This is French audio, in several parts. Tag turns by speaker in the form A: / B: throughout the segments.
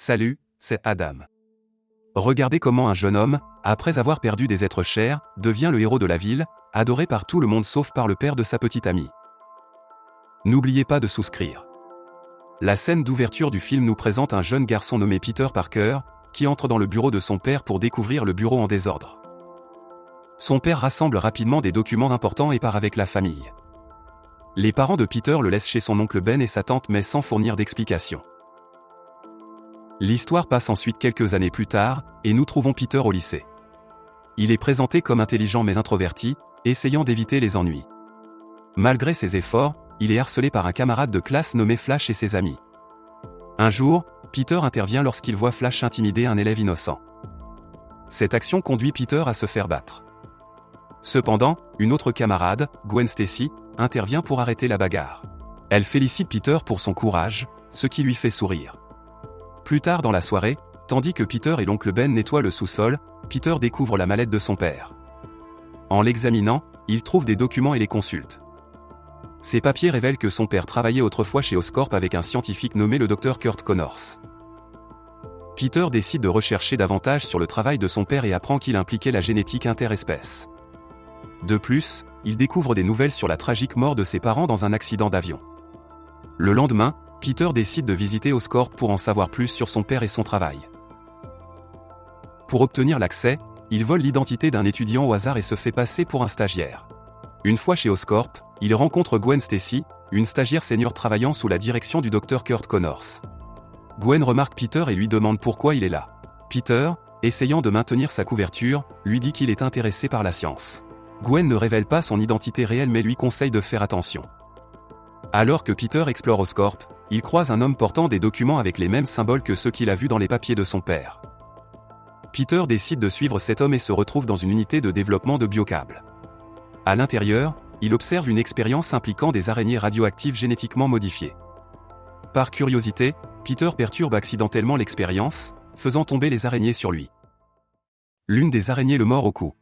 A: Salut, c'est Adam. Regardez comment un jeune homme, après avoir perdu des êtres chers, devient le héros de la ville, adoré par tout le monde sauf par le père de sa petite amie. N'oubliez pas de souscrire. La scène d'ouverture du film nous présente un jeune garçon nommé Peter Parker, qui entre dans le bureau de son père pour découvrir le bureau en désordre. Son père rassemble rapidement des documents importants et part avec la famille. Les parents de Peter le laissent chez son oncle Ben et sa tante mais sans fournir d'explications. L'histoire passe ensuite quelques années plus tard, et nous trouvons Peter au lycée. Il est présenté comme intelligent mais introverti, essayant d'éviter les ennuis. Malgré ses efforts, il est harcelé par un camarade de classe nommé Flash et ses amis. Un jour, Peter intervient lorsqu'il voit Flash intimider un élève innocent. Cette action conduit Peter à se faire battre. Cependant, une autre camarade, Gwen Stacy, intervient pour arrêter la bagarre. Elle félicite Peter pour son courage, ce qui lui fait sourire. Plus tard dans la soirée, tandis que Peter et l'oncle Ben nettoient le sous-sol, Peter découvre la mallette de son père. En l'examinant, il trouve des documents et les consulte. Ces papiers révèlent que son père travaillait autrefois chez Oscorp avec un scientifique nommé le Dr Kurt Connors. Peter décide de rechercher davantage sur le travail de son père et apprend qu'il impliquait la génétique interespèce. De plus, il découvre des nouvelles sur la tragique mort de ses parents dans un accident d'avion. Le lendemain, Peter décide de visiter Oscorp pour en savoir plus sur son père et son travail. Pour obtenir l'accès, il vole l'identité d'un étudiant au hasard et se fait passer pour un stagiaire. Une fois chez Oscorp, il rencontre Gwen Stacy, une stagiaire senior travaillant sous la direction du Dr Kurt Connors. Gwen remarque Peter et lui demande pourquoi il est là. Peter, essayant de maintenir sa couverture, lui dit qu'il est intéressé par la science. Gwen ne révèle pas son identité réelle mais lui conseille de faire attention. Alors que Peter explore Oscorp, il croise un homme portant des documents avec les mêmes symboles que ceux qu'il a vus dans les papiers de son père. Peter décide de suivre cet homme et se retrouve dans une unité de développement de biocâbles. À l'intérieur, il observe une expérience impliquant des araignées radioactives génétiquement modifiées. Par curiosité, Peter perturbe accidentellement l'expérience, faisant tomber les araignées sur lui. L'une des araignées le mord au cou.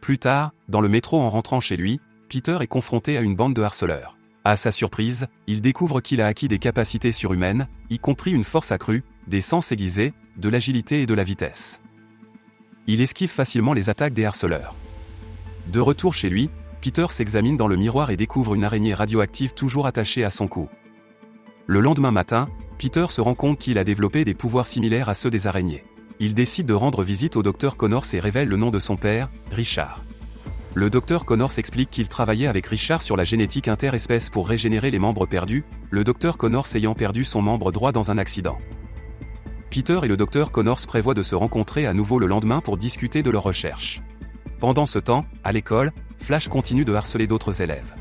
A: Plus tard, dans le métro en rentrant chez lui, Peter est confronté à une bande de harceleurs. À sa surprise, il découvre qu'il a acquis des capacités surhumaines, y compris une force accrue, des sens aiguisés, de l'agilité et de la vitesse. Il esquive facilement les attaques des harceleurs. De retour chez lui, Peter s'examine dans le miroir et découvre une araignée radioactive toujours attachée à son cou. Le lendemain matin, Peter se rend compte qu'il a développé des pouvoirs similaires à ceux des araignées. Il décide de rendre visite au Dr Connors et révèle le nom de son père, Richard. Le Dr Connors explique qu'il travaillait avec Richard sur la génétique interespèce pour régénérer les membres perdus, le Dr Connors ayant perdu son membre droit dans un accident. Peter et le Dr Connors prévoient de se rencontrer à nouveau le lendemain pour discuter de leurs recherches. Pendant ce temps, à l'école, Flash continue de harceler d'autres élèves.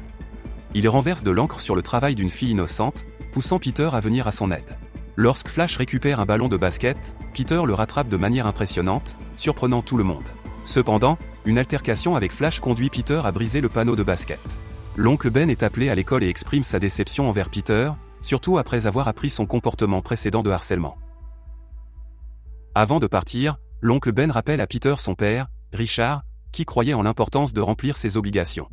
A: Il renverse de l'encre sur le travail d'une fille innocente, poussant Peter à venir à son aide. Lorsque Flash récupère un ballon de basket, Peter le rattrape de manière impressionnante, surprenant tout le monde. Cependant, une altercation avec Flash conduit Peter à briser le panneau de basket. L'oncle Ben est appelé à l'école et exprime sa déception envers Peter, surtout après avoir appris son comportement précédent de harcèlement. Avant de partir, l'oncle Ben rappelle à Peter son père, Richard, qui croyait en l'importance de remplir ses obligations.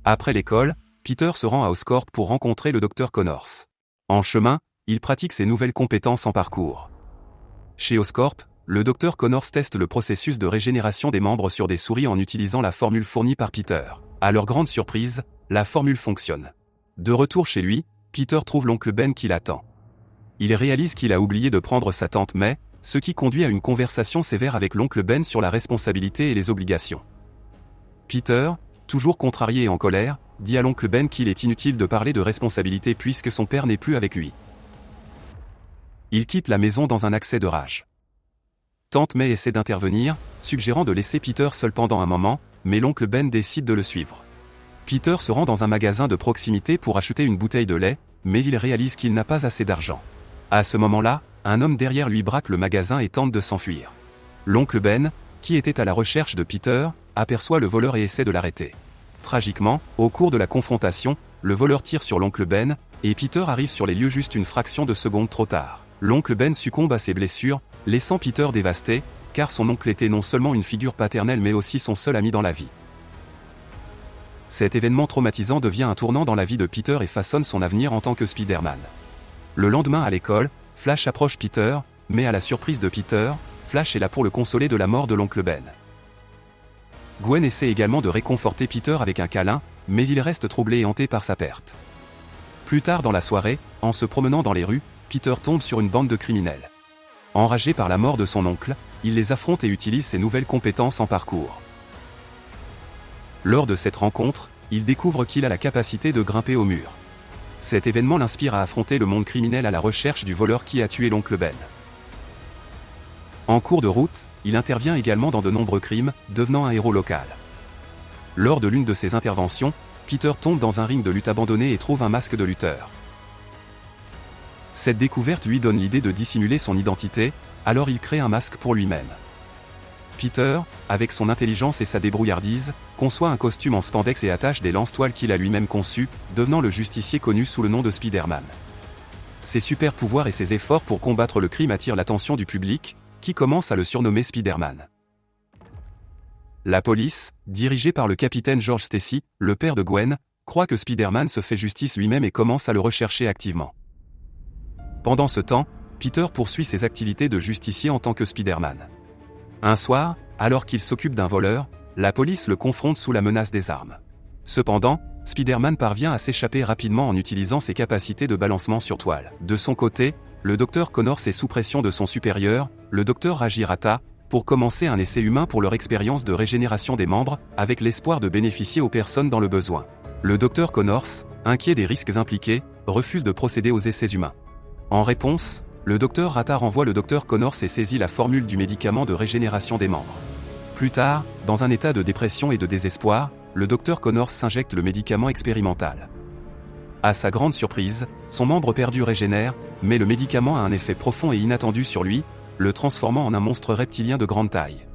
A: Après l'école, Peter se rend à Oscorp pour rencontrer le Dr Connors. En chemin, il pratique ses nouvelles compétences en parcours. Chez Oscorp, le Dr Connors teste le processus de régénération des membres sur des souris en utilisant la formule fournie par Peter. À leur grande surprise, la formule fonctionne. De retour chez lui, Peter trouve l'oncle Ben qui l'attend. Il réalise qu'il a oublié de prendre sa tante May, ce qui conduit à une conversation sévère avec l'oncle Ben sur la responsabilité et les obligations. Peter, toujours contrarié et en colère, dit à l'oncle Ben qu'il est inutile de parler de responsabilité puisque son père n'est plus avec lui. Il quitte la maison dans un accès de rage. Tante May essaie d'intervenir, suggérant de laisser Peter seul pendant un moment, mais l'oncle Ben décide de le suivre. Peter se rend dans un magasin de proximité pour acheter une bouteille de lait, mais il réalise qu'il n'a pas assez d'argent. À ce moment-là, un homme derrière lui braque le magasin et tente de s'enfuir. L'oncle Ben, qui était à la recherche de Peter, aperçoit le voleur et essaie de l'arrêter. Tragiquement, au cours de la confrontation, le voleur tire sur l'oncle Ben, et Peter arrive sur les lieux juste une fraction de seconde trop tard. L'oncle Ben succombe à ses blessures, laissant Peter dévasté, car son oncle était non seulement une figure paternelle mais aussi son seul ami dans la vie. Cet événement traumatisant devient un tournant dans la vie de Peter et façonne son avenir en tant que Spider-Man. Le lendemain à l'école, Flash approche Peter, mais à la surprise de Peter, Flash est là pour le consoler de la mort de l'oncle Ben. Gwen essaie également de réconforter Peter avec un câlin, mais il reste troublé et hanté par sa perte. Plus tard dans la soirée, en se promenant dans les rues, Peter tombe sur une bande de criminels. Enragé par la mort de son oncle, il les affronte et utilise ses nouvelles compétences en parcours. Lors de cette rencontre, il découvre qu'il a la capacité de grimper au mur. Cet événement l'inspire à affronter le monde criminel à la recherche du voleur qui a tué l'oncle Ben. En cours de route, il intervient également dans de nombreux crimes, devenant un héros local. Lors de l'une de ses interventions, Peter tombe dans un ring de lutte abandonné et trouve un masque de lutteur. Cette découverte lui donne l'idée de dissimuler son identité, alors il crée un masque pour lui-même. Peter, avec son intelligence et sa débrouillardise, conçoit un costume en spandex et attache des lance-toiles qu'il a lui-même conçues, devenant le justicier connu sous le nom de Spider-Man. Ses super pouvoirs et ses efforts pour combattre le crime attirent l'attention du public, qui commence à le surnommer Spider-Man. La police, dirigée par le capitaine George Stacy, le père de Gwen, croit que Spider-Man se fait justice lui-même et commence à le rechercher activement. Pendant ce temps, Peter poursuit ses activités de justicier en tant que Spider-Man. Un soir, alors qu'il s'occupe d'un voleur, la police le confronte sous la menace des armes. Cependant, Spider-Man parvient à s'échapper rapidement en utilisant ses capacités de balancement sur toile. De son côté, le Dr Connors est sous pression de son supérieur, le Dr Rajirata, pour commencer un essai humain pour leur expérience de régénération des membres, avec l'espoir de bénéficier aux personnes dans le besoin. Le Dr Connors, inquiet des risques impliqués, refuse de procéder aux essais humains. En réponse, le Dr Rata renvoie le Dr Connors et saisit la formule du médicament de régénération des membres. Plus tard, dans un état de dépression et de désespoir, le Dr Connors s'injecte le médicament expérimental. À sa grande surprise, son membre perdu régénère, mais le médicament a un effet profond et inattendu sur lui, le transformant en un monstre reptilien de grande taille.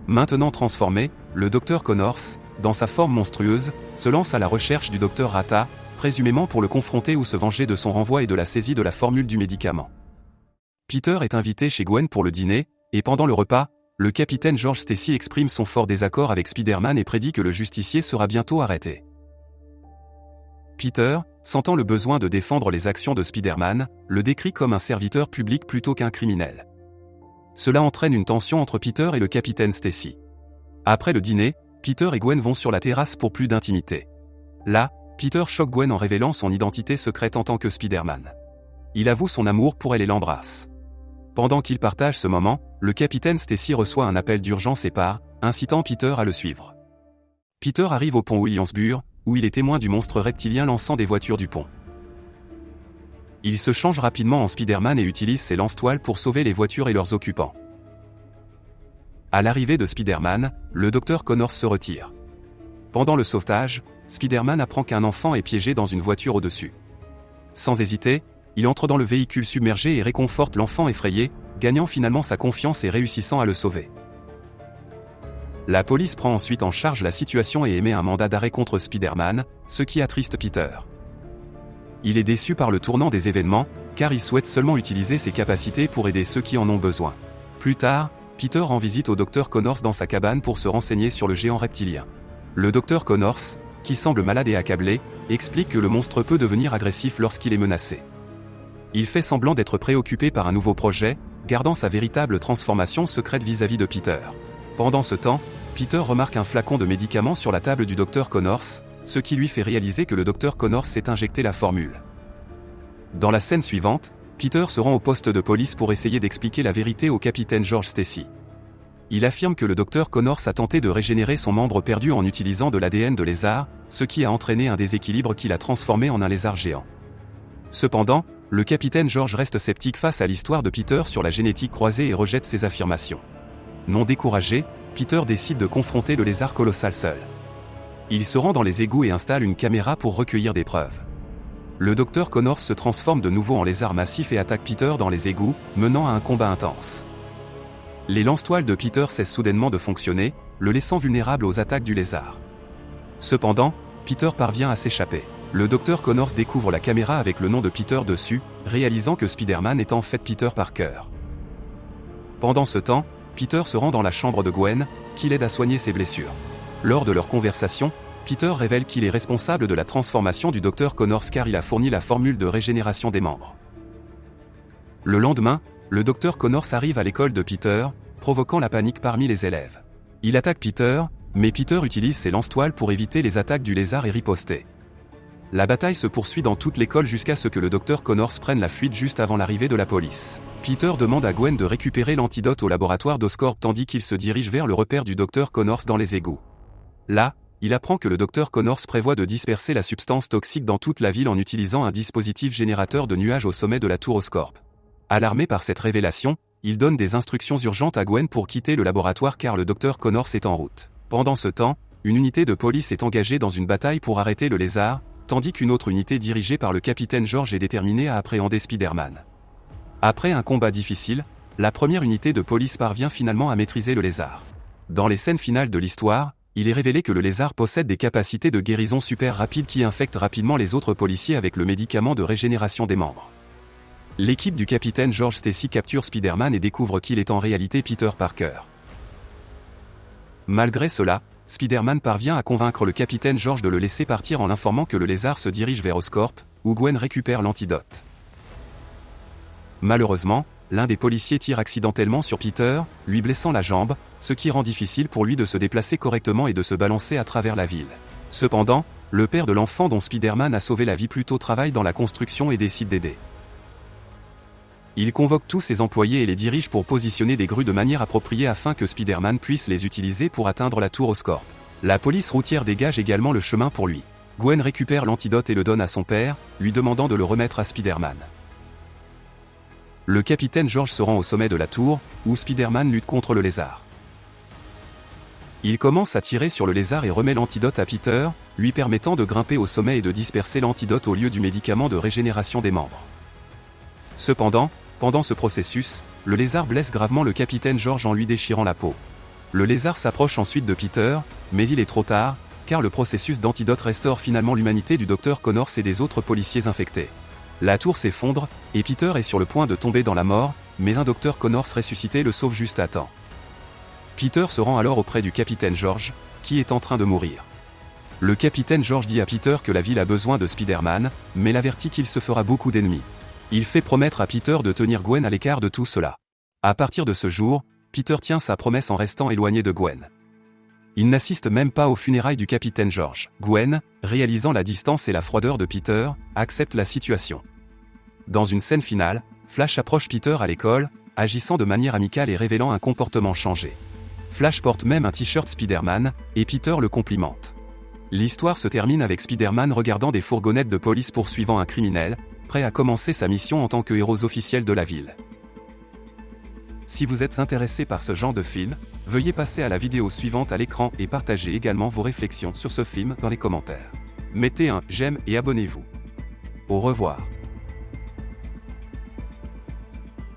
A: Maintenant transformé, le Dr Connors, dans sa forme monstrueuse, se lance à la recherche du Dr Rata, présumément pour le confronter ou se venger de son renvoi et de la saisie de la formule du médicament. Peter est invité chez Gwen pour le dîner, et pendant le repas, le capitaine George Stacy exprime son fort désaccord avec Spider-Man et prédit que le justicier sera bientôt arrêté. Peter, sentant le besoin de défendre les actions de Spider-Man, le décrit comme un serviteur public plutôt qu'un criminel. Cela entraîne une tension entre Peter et le capitaine Stacy. Après le dîner, Peter et Gwen vont sur la terrasse pour plus d'intimité. Là, Peter choque Gwen en révélant son identité secrète en tant que Spider-Man. Il avoue son amour pour elle et l'embrasse. Pendant qu'ils partagent ce moment, le capitaine Stacy reçoit un appel d'urgence et part, incitant Peter à le suivre. Peter arrive au pont Williamsburg, où il est témoin du monstre reptilien lançant des voitures du pont. Il se change rapidement en Spider-Man et utilise ses lance-toiles pour sauver les voitures et leurs occupants. À l'arrivée de Spider-Man, le Dr Connors se retire. Pendant le sauvetage, Spider-Man apprend qu'un enfant est piégé dans une voiture au-dessus. Sans hésiter, il entre dans le véhicule submergé et réconforte l'enfant effrayé, gagnant finalement sa confiance et réussissant à le sauver. La police prend ensuite en charge la situation et émet un mandat d'arrêt contre Spider-Man, ce qui attriste Peter. Il est déçu par le tournant des événements, car il souhaite seulement utiliser ses capacités pour aider ceux qui en ont besoin. Plus tard, Peter rend visite au Dr Connors dans sa cabane pour se renseigner sur le géant reptilien. Le Dr Connors, qui semble malade et accablé, explique que le monstre peut devenir agressif lorsqu'il est menacé. Il fait semblant d'être préoccupé par un nouveau projet, gardant sa véritable transformation secrète vis-à-vis de Peter. Pendant ce temps, Peter remarque un flacon de médicaments sur la table du Dr Connors, ce qui lui fait réaliser que le Dr Connors s'est injecté la formule. Dans la scène suivante, Peter se rend au poste de police pour essayer d'expliquer la vérité au capitaine George Stacy. Il affirme que le Dr Connors a tenté de régénérer son membre perdu en utilisant de l'ADN de lézard, ce qui a entraîné un déséquilibre qui l'a transformé en un lézard géant. Cependant, le capitaine George reste sceptique face à l'histoire de Peter sur la génétique croisée et rejette ses affirmations. Non découragé, Peter décide de confronter le lézard colossal seul. Il se rend dans les égouts et installe une caméra pour recueillir des preuves. Le Dr Connors se transforme de nouveau en lézard massif et attaque Peter dans les égouts, menant à un combat intense. Les lance-toiles de Peter cessent soudainement de fonctionner, le laissant vulnérable aux attaques du lézard. Cependant, Peter parvient à s'échapper. Le Dr Connors découvre la caméra avec le nom de Peter dessus, réalisant que Spider-Man est en fait Peter Parker. Pendant ce temps, Peter se rend dans la chambre de Gwen, qui l'aide à soigner ses blessures. Lors de leur conversation, Peter révèle qu'il est responsable de la transformation du Dr Connors car il a fourni la formule de régénération des membres. Le lendemain, le docteur Connors arrive à l'école de Peter, provoquant la panique parmi les élèves. Il attaque Peter, mais Peter utilise ses lance-toiles pour éviter les attaques du lézard et riposter. La bataille se poursuit dans toute l'école jusqu'à ce que le docteur Connors prenne la fuite juste avant l'arrivée de la police. Peter demande à Gwen de récupérer l'antidote au laboratoire d'Oscorp tandis qu'il se dirige vers le repère du docteur Connors dans les égouts. Là, il apprend que le docteur Connors prévoit de disperser la substance toxique dans toute la ville en utilisant un dispositif générateur de nuages au sommet de la tour Oscorp. Alarmé par cette révélation, il donne des instructions urgentes à Gwen pour quitter le laboratoire car le docteur Connors est en route. Pendant ce temps, une unité de police est engagée dans une bataille pour arrêter le lézard, tandis qu'une autre unité dirigée par le capitaine George est déterminée à appréhender Spider-Man. Après un combat difficile, la première unité de police parvient finalement à maîtriser le lézard. Dans les scènes finales de l'histoire, il est révélé que le lézard possède des capacités de guérison super rapides qui infectent rapidement les autres policiers avec le médicament de régénération des membres. L'équipe du capitaine George Stacy capture Spider-Man et découvre qu'il est en réalité Peter Parker. Malgré cela, Spider-Man parvient à convaincre le capitaine George de le laisser partir en l'informant que le lézard se dirige vers Oscorp, où Gwen récupère l'antidote. Malheureusement, l'un des policiers tire accidentellement sur Peter, lui blessant la jambe, ce qui rend difficile pour lui de se déplacer correctement et de se balancer à travers la ville. Cependant, le père de l'enfant dont Spider-Man a sauvé la vie plus tôt travaille dans la construction et décide d'aider. Il convoque tous ses employés et les dirige pour positionner des grues de manière appropriée afin que Spider-Man puisse les utiliser pour atteindre la tour Oscorp. La police routière dégage également le chemin pour lui. Gwen récupère l'antidote et le donne à son père, lui demandant de le remettre à Spider-Man. Le capitaine George se rend au sommet de la tour, où Spider-Man lutte contre le lézard. Il commence à tirer sur le lézard et remet l'antidote à Peter, lui permettant de grimper au sommet et de disperser l'antidote au lieu du médicament de régénération des membres. Cependant, pendant ce processus, le lézard blesse gravement le capitaine George en lui déchirant la peau. Le lézard s'approche ensuite de Peter, mais il est trop tard, car le processus d'antidote restaure finalement l'humanité du docteur Connors et des autres policiers infectés. La tour s'effondre, et Peter est sur le point de tomber dans la mort, mais un docteur Connors ressuscité le sauve juste à temps. Peter se rend alors auprès du capitaine George, qui est en train de mourir. Le capitaine George dit à Peter que la ville a besoin de Spider-Man, mais l'avertit qu'il se fera beaucoup d'ennemis. Il fait promettre à Peter de tenir Gwen à l'écart de tout cela. À partir de ce jour, Peter tient sa promesse en restant éloigné de Gwen. Il n'assiste même pas aux funérailles du capitaine George. Gwen, réalisant la distance et la froideur de Peter, accepte la situation. Dans une scène finale, Flash approche Peter à l'école, agissant de manière amicale et révélant un comportement changé. Flash porte même un t-shirt Spider-Man, et Peter le complimente. L'histoire se termine avec Spider-Man regardant des fourgonnettes de police poursuivant un criminel, prêt à commencer sa mission en tant que héros officiel de la ville. Si vous êtes intéressé par ce genre de film, veuillez passer à la vidéo suivante à l'écran et partagez également vos réflexions sur ce film dans les commentaires. Mettez un j'aime et abonnez-vous. Au revoir.